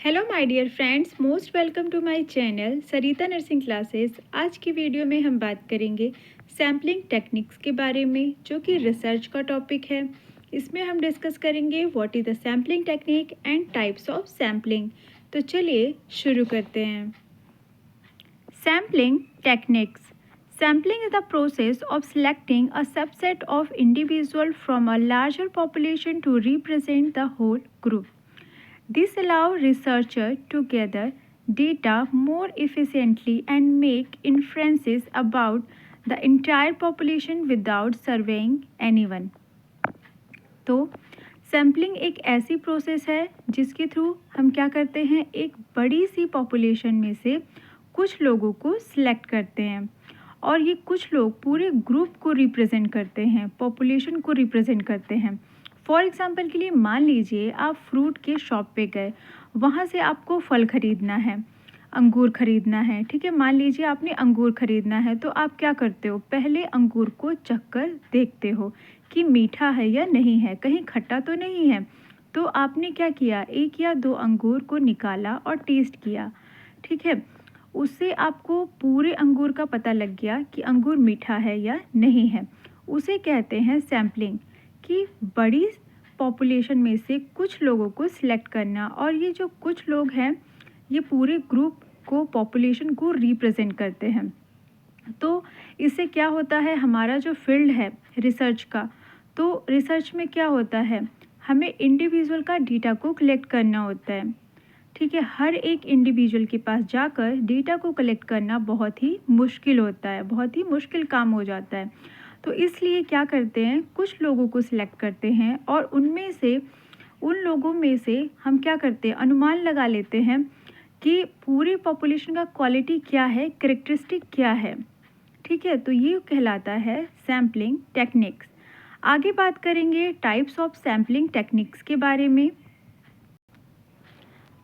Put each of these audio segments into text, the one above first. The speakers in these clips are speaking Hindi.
Hello my dear friends, most welcome to my channel Sarita nursing classes. आज की वीडियो में हम बात करेंगे सैम्पलिंग टेक्निक्स के बारे में, जो कि रिसर्च का टॉपिक है। इसमें हम डिस्कस करेंगे what is the sampling technique and types of sampling. तो चलिए शुरू करते हैं। Sampling techniques. Sampling is the process of selecting a subset of individuals from a larger population to represent the whole group. This allows researchers to gather data more efficiently and make inferences about the entire population without surveying anyone. तो सैम्पलिंग एक ऐसी प्रोसेस है जिसके थ्रू हम क्या करते हैं, एक बड़ी सी पॉपुलेशन में से कुछ लोगों को सिलेक्ट करते हैं और ये कुछ लोग पूरे ग्रुप को रिप्रेजेंट करते हैं, पॉपुलेशन को रिप्रेजेंट करते हैं। फॉर एग्जांपल के लिए मान लीजिए आप फ्रूट के शॉप पे गए, वहाँ से आपको फल ख़रीदना है, अंगूर ख़रीदना है। ठीक है, मान लीजिए आपने अंगूर ख़रीदना है, तो आप क्या करते हो, पहले अंगूर को चख कर देखते हो कि मीठा है या नहीं है, कहीं खट्टा तो नहीं है। तो आपने क्या किया, एक या दो अंगूर को निकाला और टेस्ट किया। ठीक है, उससे आपको पूरे अंगूर का पता लग गया कि अंगूर मीठा है या नहीं है। उसे कहते हैं सैम्पलिंग, कि बड़ी पॉपुलेशन में से कुछ लोगों को सिलेक्ट करना, और ये जो कुछ लोग हैं ये पूरे ग्रुप को, पॉपुलेशन को रिप्रेजेंट करते हैं। तो इससे क्या होता है, हमारा जो फील्ड है रिसर्च का, तो रिसर्च में क्या होता है, हमें इंडिविजुअल का डेटा को कलेक्ट करना होता है। ठीक है, हर एक इंडिविजुअल के पास जाकर डेटा को कलेक्ट करना बहुत ही मुश्किल होता है, बहुत ही मुश्किल काम हो जाता है। तो इसलिए क्या करते हैं, कुछ लोगों को सिलेक्ट करते हैं और उनमें से, उन लोगों में से हम क्या करते हैं, अनुमान लगा लेते हैं कि पूरी पॉपुलेशन का क्वालिटी क्या है, कैरेक्टरिस्टिक क्या है। ठीक है, तो ये कहलाता है सैम्पलिंग टेक्निक्स। आगे बात करेंगे टाइप्स ऑफ सैम्पलिंग टेक्निक्स के बारे में।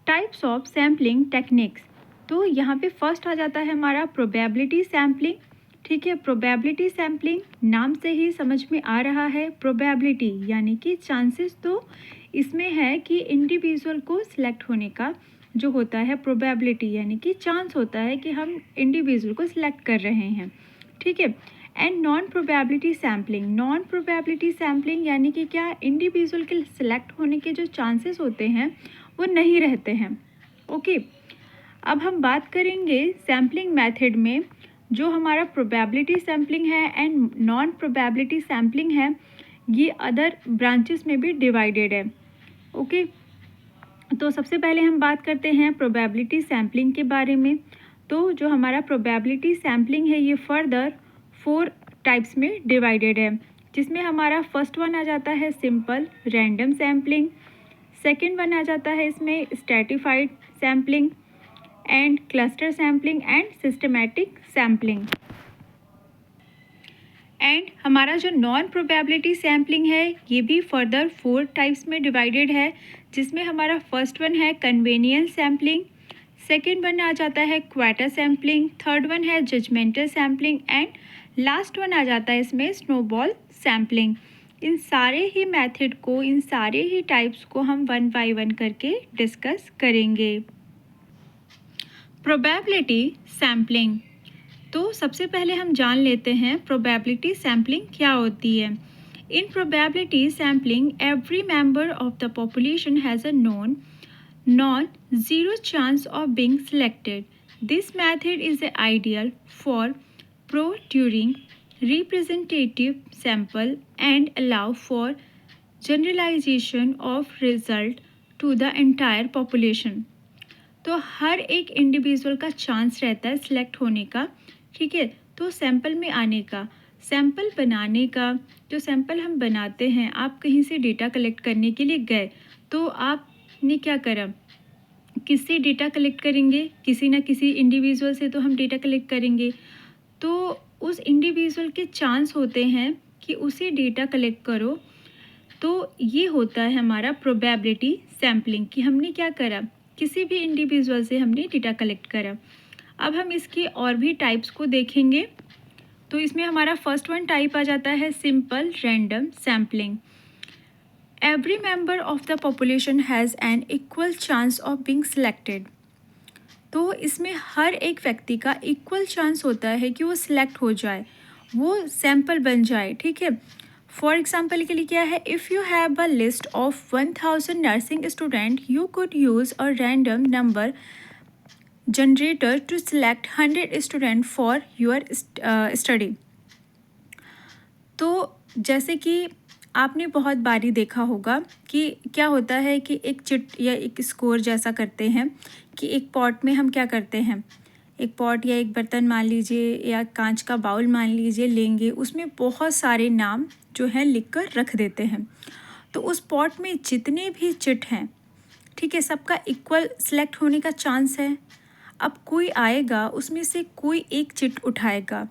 टाइप्स ऑफ सैम्पलिंग टेक्निक्स, तो यहाँ पे फर्स्ट आ जाता है हमारा प्रोबेबिलिटी सैम्पलिंग। ठीक है, प्रोबेबिलिटी सैम्पलिंग नाम से ही समझ में आ रहा है, प्रोबेबिलिटी यानी कि चांसेस तो इसमें है कि इंडिविजुअल को सिलेक्ट होने का जो होता है, प्रोबेबिलिटी यानी कि चांस होता है कि हम इंडिविजुअल को सिलेक्ट कर रहे हैं। ठीक है, and non probability sampling. Non probability sampling यानी कि क्या, इंडिविजुअल के सिलेक्ट होने के जो चांसेस होते हैं वो नहीं रहते हैं। ओके, अब हम बात करेंगे सैम्पलिंग मेथड में। जो हमारा प्रोबेबिलिटी सैम्पलिंग है एंड नॉन प्रोबेबिलिटी सैम्पलिंग है, ये अदर ब्रांचेस में भी डिवाइडेड है। ओके, तो सबसे पहले हम बात करते हैं प्रोबेबिलिटी सैम्पलिंग के बारे में। तो जो हमारा प्रोबेबिलिटी सैम्पलिंग है ये फर्दर 4 टाइप्स में डिवाइडेड है, जिसमें हमारा फर्स्ट वन आ जाता है simple random sampling, second one आ जाता है इसमें stratified sampling and cluster sampling and systematic sampling. And हमारा जो नॉन प्रोबेबिलिटी सैम्पलिंग है ये भी फर्दर 4 टाइप्स में डिवाइडेड है, जिसमें हमारा फर्स्ट वन है कन्वेनियंस सैम्पलिंग, सेकेंड वन आ जाता है क्वाटा सैम्पलिंग, थर्ड वन है judgmental sampling and last one आ जाता है इसमें स्नोबॉल सैम्पलिंग। इन सारे ही मेथड को, इन सारे ही टाइप्स को हम वन बाय वन करके डिस्कस करेंगे। प्रोबेबिलिटी सैम्पलिंग, तो सबसे पहले हम जान लेते हैं प्रोबेबिलिटी सैम्पलिंग क्या होती है। इन probability sampling every member of the population has a non zero chance of being selected. This method is ideal for procuring representative sample and allow for generalization of result to the entire population. तो हर एक इंडिविजुअल का चांस रहता है सिलेक्ट होने का। ठीक है, तो सैंपल में आने का, सैंपल बनाने का। जो सैंपल हम बनाते हैं, आप कहीं से डेटा कलेक्ट करने के लिए गए, तो आपने क्या करा, किससे डेटा कलेक्ट करेंगे, किसी न किसी इंडिविजुअल से तो हम डेटा कलेक्ट करेंगे। तो उस इंडिविजुअल के चांस होते हैं कि उसे डेटा कलेक्ट करो। तो ये होता है हमारा प्रोबेबिलिटी सैम्पलिंग, कि हमने क्या करा, किसी भी इंडिविजुअल से हमने डेटा कलेक्ट करा। अब हम इसके और भी टाइप्स को देखेंगे। तो इसमें हमारा फर्स्ट वन टाइप आ जाता है simple random sampling. Every member of the population has an equal chance of being selected. तो इसमें हर एक व्यक्ति का इक्वल चांस होता है कि वो सिलेक्ट हो जाए, वो सैम्पल बन जाए, ठीक है। फॉर एग्जाम्पल के लिए क्या है, if you have a list of 1000 nursing student, you could use a random number generator to select 100 student for your study. तो जैसे कि आपने बहुत बारी देखा होगा कि क्या होता है कि एक चिट या एक स्कोर जैसा करते हैं कि एक पॉट में हम क्या करते हैं, एक पॉट या एक बर्तन मान लीजिए या कांच का बाउल मान लीजिए लेंगे, उसमें बहुत सारे नाम जो है लिख कर रख देते हैं। तो उस पॉट में जितने भी चिट हैं, ठीक है, सबका इक्वल सेलेक्ट होने का चांस है। अब कोई आएगा, उसमें से कोई एक चिट उठाएगा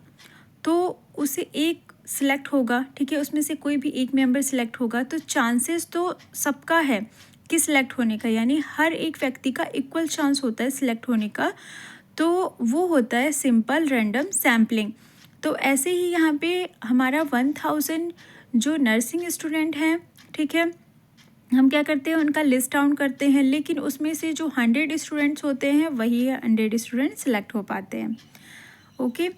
तो उसे एक सिलेक्ट होगा, ठीक है, उसमें से कोई भी एक मेंबर सिलेक्ट होगा, तो चांसेस तो सबका है कि सिलेक्ट होने का, यानी हर एक व्यक्ति का इक्वल चांस होता है सिलेक्ट होने का। तो वो होता है सिंपल रैंडम सैम्पलिंग। तो ऐसे ही यहाँ पे हमारा 1000 जो नर्सिंग स्टूडेंट हैं, ठीक है, हम क्या करते हैं, उनका लिस्ट डाउन करते हैं, लेकिन उसमें से जो 100 स्टूडेंट्स होते हैं वही 100 स्टूडेंट सिलेक्ट हो पाते हैं। ओके,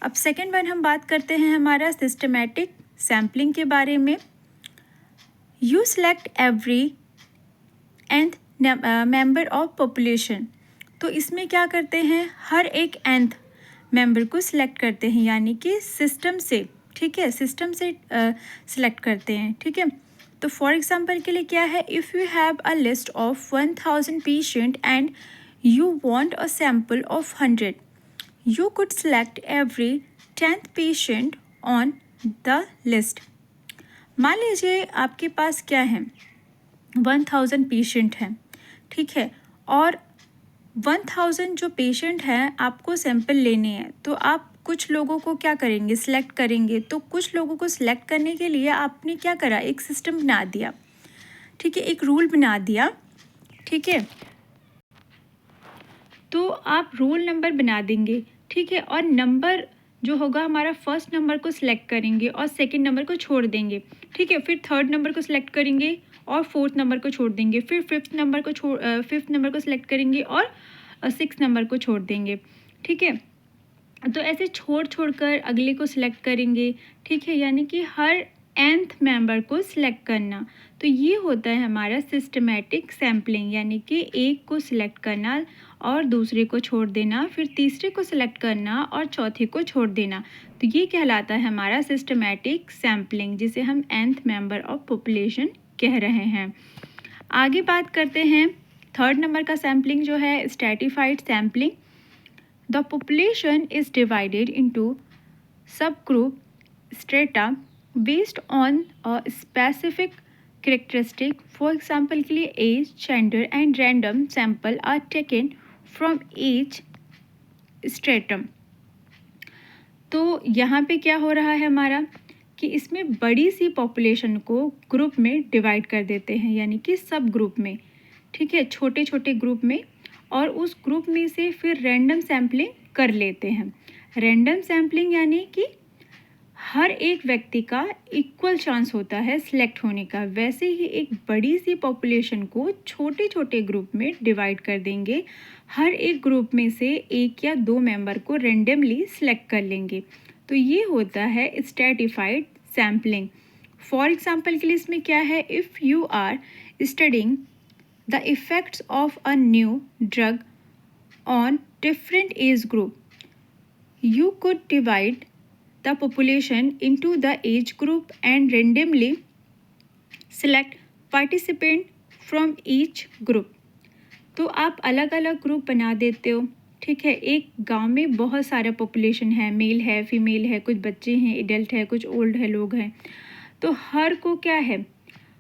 अब सेकेंड वन हम बात करते हैं हमारा सिस्टमेटिक सैम्पलिंग के बारे में। You select every nth member of population. तो इसमें क्या करते हैं, हर एक nth मेंबर को सिलेक्ट करते हैं, यानी कि सिस्टम से, ठीक है, सिस्टम से सिलेक्ट करते हैं, ठीक है। तो फॉर एग्जांपल के लिए क्या है, if you have a list of 1000 patient and you want a sample of 100, you could select every 10th patient on the list। मान लीजिए आपके पास क्या है, 1000 पेशेंट हैं, ठीक है, और 1000 जो पेशेंट हैं आपको सैंपल लेने हैं, तो आप कुछ लोगों को क्या करेंगे, सिलेक्ट करेंगे। तो कुछ लोगों को सिलेक्ट करने के लिए आपने क्या करा, एक सिस्टम बना दिया, ठीक है, एक रूल बना दिया, ठीक है। तो आप रोल नंबर बना देंगे, ठीक है, और नंबर जो होगा हमारा फर्स्ट नंबर को सिलेक्ट करेंगे और सेकंड नंबर को छोड़ देंगे, ठीक है, फिर थर्ड नंबर को सिलेक्ट करेंगे और फोर्थ नंबर को छोड़ देंगे, फिर फिफ्थ नंबर को सिलेक्ट करेंगे और सिक्स नंबर को छोड़ देंगे, ठीक है। तो ऐसे छोड़ कर अगले को सिलेक्ट करेंगे, ठीक है, यानी कि हर nth मेंबर को सिलेक्ट करना। तो ये होता है हमारा सिस्टमेटिक सैम्पलिंग, यानी कि एक को सिलेक्ट करना और दूसरे को छोड़ देना, फिर तीसरे को सिलेक्ट करना और चौथे को छोड़ देना। तो ये कहलाता है हमारा सिस्टमेटिक सैम्पलिंग, जिसे हम nth मेंबर ऑफ पॉपुलेशन कह रहे हैं। आगे बात करते हैं थर्ड नंबर का सैम्पलिंग जो है stratified sampling. The population is divided into subgroup strata based on a specific characteristic। For example के लिए age, gender and random sample are taken from each stratum। तो यहाँ पे क्या हो रहा है हमारा कि इसमें बड़ी सी पॉपुलेशन को ग्रुप में डिवाइड कर देते हैं, यानी कि सब ग्रुप में, ठीक है, छोटे छोटे ग्रुप में, और उस ग्रुप में से फिर रैंडम सैम्पलिंग कर लेते हैं। रैंडम सैम्पलिंग यानी कि हर एक व्यक्ति का इक्वल चांस होता है सिलेक्ट होने का। वैसे ही एक बड़ी सी पॉपुलेशन को छोटे छोटे ग्रुप में डिवाइड कर देंगे, हर एक ग्रुप में से एक या दो मेंबर को रेंडमली सिलेक्ट कर लेंगे। तो ये होता है स्ट्रैटिफाइड सैम्पलिंग। फॉर एग्जांपल के लिए इसमें क्या है, if you are studying the effects of a new drug on different age group, you could divide the population into the age group and randomly select participant from each group। तो आप अलग अलग ग्रुप बना देते हो, ठीक है। एक गांव में बहुत सारा पॉपुलेशन है, मेल है, फीमेल है, कुछ बच्चे हैं, एडल्ट है, कुछ ओल्ड है, लोग हैं। तो हर को क्या है,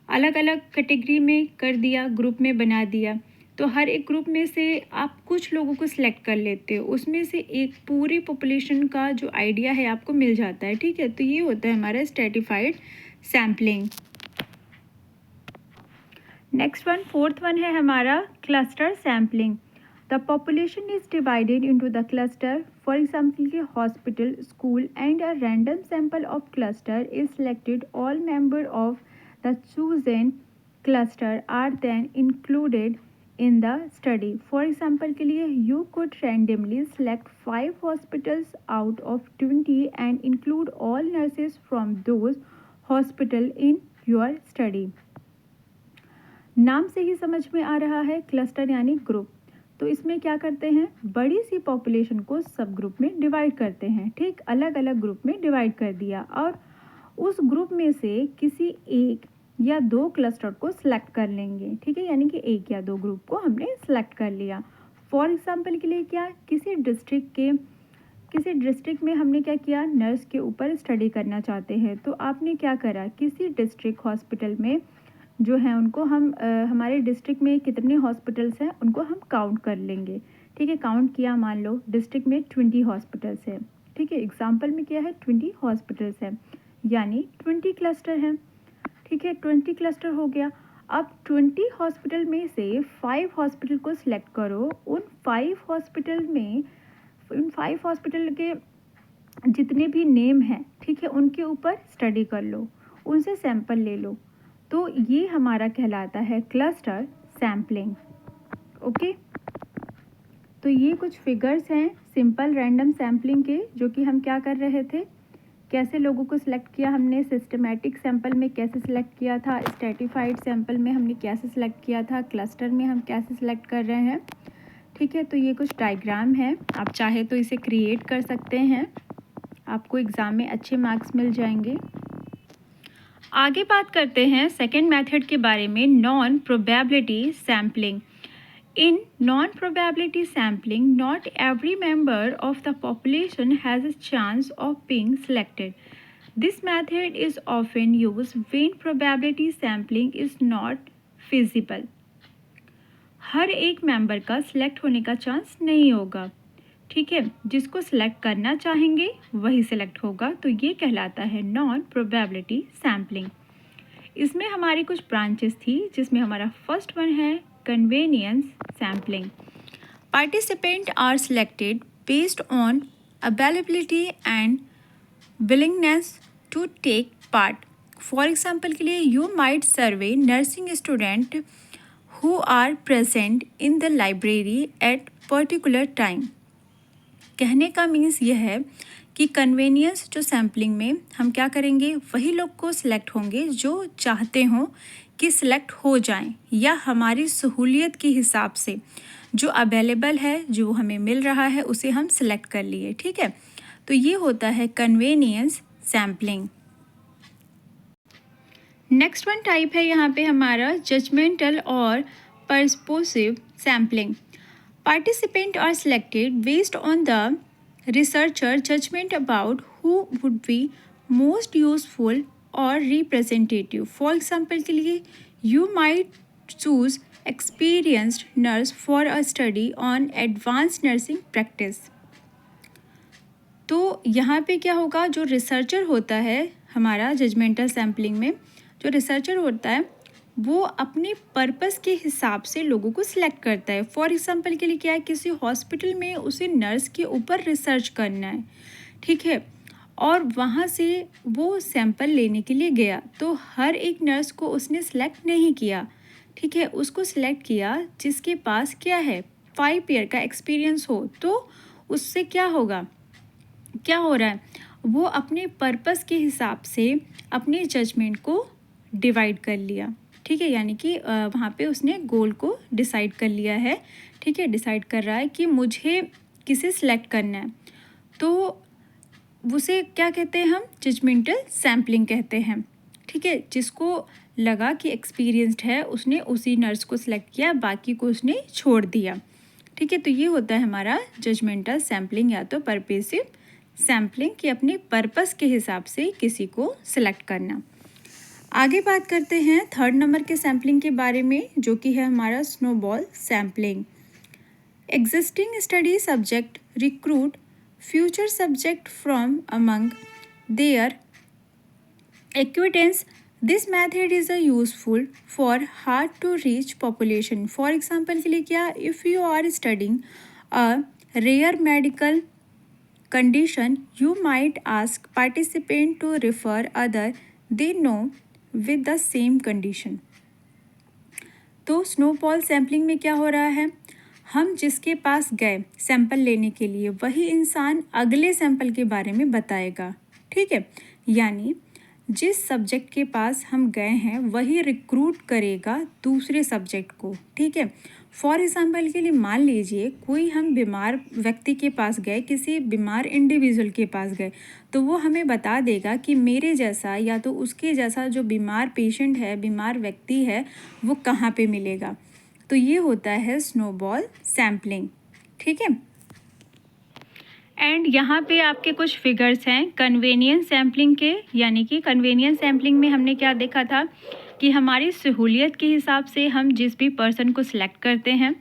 अलग अलग कैटेगरी में कर दिया, ग्रुप में बना दिया। तो हर एक ग्रुप में से आप कुछ लोगों को सिलेक्ट कर लेते हो, उसमें से एक पूरी पॉपुलेशन का जो आइडिया है आपको मिल जाता है, ठीक है। तो ये होता है हमारा stratified sampling. Next one, fourth one है हमारा cluster sampling. The population is divided into the cluster. For example के hospital, school and a random sample of cluster is selected. All member of the chosen cluster are then included in the study. For example के लिए you could randomly select 5 hospitals out of 20 and include all nurses from those hospital in your study. नाम से ही समझ में आ रहा है क्लस्टर यानी ग्रुप। तो इसमें क्या करते हैं, बड़ी सी पॉपुलेशन को सब ग्रुप में डिवाइड करते हैं। ठीक, अलग अलग ग्रुप में डिवाइड कर दिया और उस ग्रुप में से किसी एक या दो क्लस्टर को सिलेक्ट कर लेंगे। ठीक है, यानी कि एक या दो ग्रुप को हमने सिलेक्ट कर लिया। फॉर एग्जांपल के लिए क्या, किसी डिस्ट्रिक्ट में हमने क्या किया, नर्स के ऊपर स्टडी करना चाहते हैं। तो आपने क्या करा, किसी डिस्ट्रिक्ट हॉस्पिटल में जो है उनको हम हमारे डिस्ट्रिक्ट में कितने हॉस्पिटल्स हैं उनको हम काउंट कर लेंगे। ठीक है, काउंट किया, मान लो डिस्ट्रिक्ट में 20 हॉस्पिटल्स हैं। ठीक है, एग्जाम्पल में क्या है, 20 हॉस्पिटल्स हैं, यानी 20 क्लस्टर हैं। ठीक है, 20 क्लस्टर हो गया। अब 20 हॉस्पिटल में से 5 हॉस्पिटल को सिलेक्ट करो। उन 5 हॉस्पिटल के जितने भी नेम हैं, ठीक है, उनके ऊपर स्टडी कर लो, उनसे सैंपल ले लो। तो ये हमारा कहलाता है क्लस्टर सैम्पलिंग। ओके, तो ये कुछ फिगर्स हैं सिंपल रैंडम सैम्पलिंग के, जो कि हम क्या कर रहे थे, कैसे लोगों को सिलेक्ट किया हमने, सिस्टमैटिक सैंपल में कैसे सिलेक्ट किया था, स्ट्रेटिफाइड सैंपल में हमने कैसे सिलेक्ट किया था, क्लस्टर में हम कैसे सिलेक्ट कर रहे हैं। ठीक है, तो ये कुछ डायग्राम है, आप चाहे तो इसे क्रिएट कर सकते हैं, आपको एग्ज़ाम में अच्छे मार्क्स मिल जाएंगे। आगे बात करते हैं सेकेंड मेथड के बारे में, non probability sampling. In non-probability sampling, not every member of the population has a chance of being selected. This method is often used when probability sampling is not feasible. हर एक मेंबर का सिलेक्ट होने का चांस नहीं होगा। ठीक है, जिसको सिलेक्ट करना चाहेंगे वही सिलेक्ट होगा। तो ये कहलाता है नॉन प्रोबेबिलिटी सैम्पलिंग। इसमें हमारी कुछ ब्रांचेस थी, जिसमें हमारा फर्स्ट वन है convenience sampling. Participants are selected based on availability and willingness to take part. For example के लिए you might survey nursing students who are present in the library at particular time. कहने का मीन्स यह है कि कन्वेनियंस जो सैम्पलिंग में हम क्या करेंगे, वही लोग को सिलेक्ट होंगे जो चाहते हों कि सिलेक्ट हो जाएं, या हमारी सहूलियत के हिसाब से जो अवेलेबल है, जो हमें मिल रहा है, उसे हम सिलेक्ट कर लिए। ठीक है, तो ये होता है convenience sampling. Next one type है यहाँ पे हमारा जजमेंटल और purposive sampling. Participant are selected based on the researcher judgement about who would be most useful और रिप्रेजेंटेटिव। फॉर एग्जाम्पल के लिए you might choose experienced nurse for a study on advance nursing practice. तो यहाँ पे क्या होगा, जो रिसर्चर होता है हमारा जजमेंटल सैम्पलिंग में, जो रिसर्चर होता है वो अपने पर्पस के हिसाब से लोगों को सिलेक्ट करता है। फॉर एग्जाम्पल के लिए क्या है, किसी हॉस्पिटल में उसे नर्स के ऊपर रिसर्च करना है। ठीक है, और वहाँ से वो सैंपल लेने के लिए गया, तो हर एक नर्स को उसने सिलेक्ट नहीं किया। ठीक है, उसको सिलेक्ट किया जिसके पास क्या है, 5 ईयर का एक्सपीरियंस हो। तो उससे क्या होगा, क्या हो रहा है, वो अपने पर्पस के हिसाब से अपने जजमेंट को डिवाइड कर लिया। ठीक है, यानी कि वहाँ पे उसने गोल को डिसाइड कर लिया है। ठीक है, डिसाइड कर रहा है कि मुझे किसे सिलेक्ट करना है, तो उसे क्या कहते हैं हम, जजमेंटल सैम्पलिंग कहते हैं। ठीक है, जिसको लगा कि एक्सपीरियंस्ड है उसने उसी नर्स को सिलेक्ट किया, बाकी को उसने छोड़ दिया। ठीक है, तो ये होता है हमारा जजमेंटल सैम्पलिंग या तो पर्पेसिव सैम्पलिंग, कि अपने पर्पस के हिसाब से किसी को सिलेक्ट करना। आगे बात करते हैं थर्ड नंबर के सैम्पलिंग के बारे में, जो कि है हमारा snowball sampling. Existing study subject recruit future subject from among their acquaintance. This method is useful for hard to reach population. For example के लिए क्या, if you are studying a rare medical condition, you might ask participant to refer other they know with the same condition। तो स्नोबॉल सैम्पलिंग में क्या हो रहा है, हम जिसके पास गए सैंपल लेने के लिए वही इंसान अगले सैंपल के बारे में बताएगा। ठीक है, यानी जिस सब्जेक्ट के पास हम गए हैं वही रिक्रूट करेगा दूसरे सब्जेक्ट को। ठीक है, फॉर एग्ज़ाम्पल के लिए मान लीजिए कोई हम बीमार व्यक्ति के पास गए, किसी बीमार इंडिविजुअल के पास गए, तो वो हमें बता देगा कि मेरे जैसा या तो उसके जैसा जो बीमार पेशेंट है, बीमार व्यक्ति है, वो कहाँ पे मिलेगा। तो ये होता है स्नोबॉल सैम्पलिंग। ठीक है, एंड यहाँ पे आपके कुछ फिगर्स हैं कन्वेनियंस सैम्पलिंग के, यानी कि कन्वेनियंस सैम्पलिंग में हमने क्या देखा था कि हमारी सहूलियत के हिसाब से हम जिस भी पर्सन को सिलेक्ट करते हैं।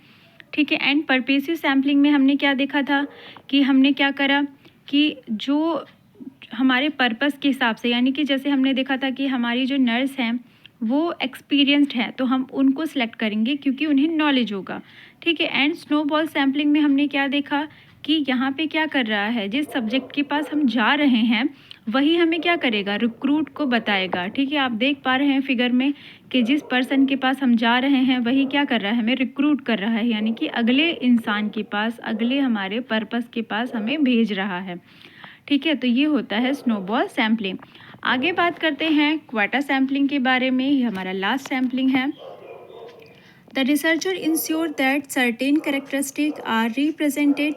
ठीक है, एंड परपेसिव सैम्पलिंग में हमने क्या देखा था कि हमने क्या करा कि जो हमारे पर्पस के हिसाब से, यानी कि जैसे हमने देखा था कि हमारी जो नर्स हैं वो एक्सपीरियंस्ड है तो हम उनको सिलेक्ट करेंगे क्योंकि उन्हें नॉलेज होगा। ठीक है, एंड स्नोबॉल सैम्पलिंग में हमने क्या देखा कि यहाँ पे क्या कर रहा है, जिस सब्जेक्ट के पास हम जा रहे हैं वही हमें क्या करेगा, रिक्रूट को बताएगा। ठीक है, आप देख पा रहे हैं फिगर में कि जिस पर्सन के पास हम जा रहे हैं वही क्या कर रहा है, हमें रिक्रूट कर रहा है, यानी कि अगले इंसान के पास, अगले हमारे पर्पस के पास हमें भेज रहा है। ठीक है, तो ये होता है स्नोबॉल सैम्पलिंग। आगे बात करते हैं क्वाटा सैम्पलिंग के बारे में, ये हमारा लास्ट सैम्पलिंग है। The researcher ensure that certain characteristic are represented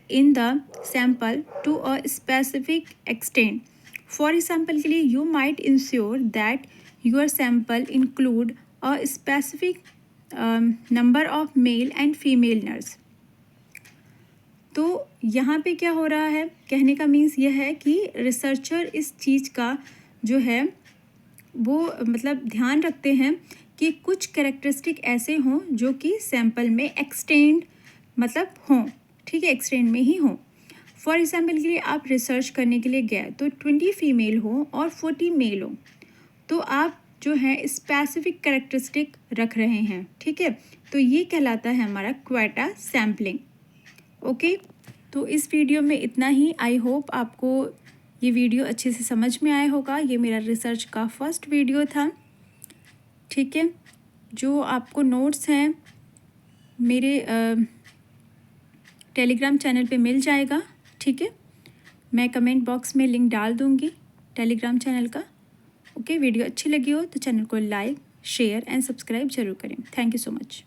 in the sample to a specific extent. For example के लिए you might ensure that your sample include a specific number of male and female nurse। तो यहाँ पे क्या हो रहा है, कहने का मीन्स यह है कि रिसर्चर इस चीज़ का जो है वो मतलब ध्यान रखते हैं कि कुछ कैरेक्टरिस्टिक ऐसे हों जो कि सैंपल में एक्सटेंड मतलब हों। ठीक है, एक्सटेंड में ही हो। फॉर एग्जाम्पल के लिए आप रिसर्च करने के लिए गए तो 20 फीमेल हो और 40 मेल हो, तो आप जो है स्पेसिफिक कैरेक्टरिस्टिक रख रहे हैं। ठीक है, तो ये कहलाता है हमारा क्वाटा सैम्पलिंग। ओके, तो इस वीडियो में इतना ही। आई होप आपको ये वीडियो अच्छे से समझ में आया होगा। ये मेरा रिसर्च का फर्स्ट वीडियो था। ठीक है, जो आपको नोट्स हैं मेरे टेलीग्राम चैनल पे मिल जाएगा। ठीक है, मैं कमेंट बॉक्स में लिंक डाल दूँगी टेलीग्राम चैनल का। ओके, वीडियो अच्छी लगी हो तो चैनल को लाइक, शेयर एंड सब्सक्राइब जरूर करें। Thank you so much.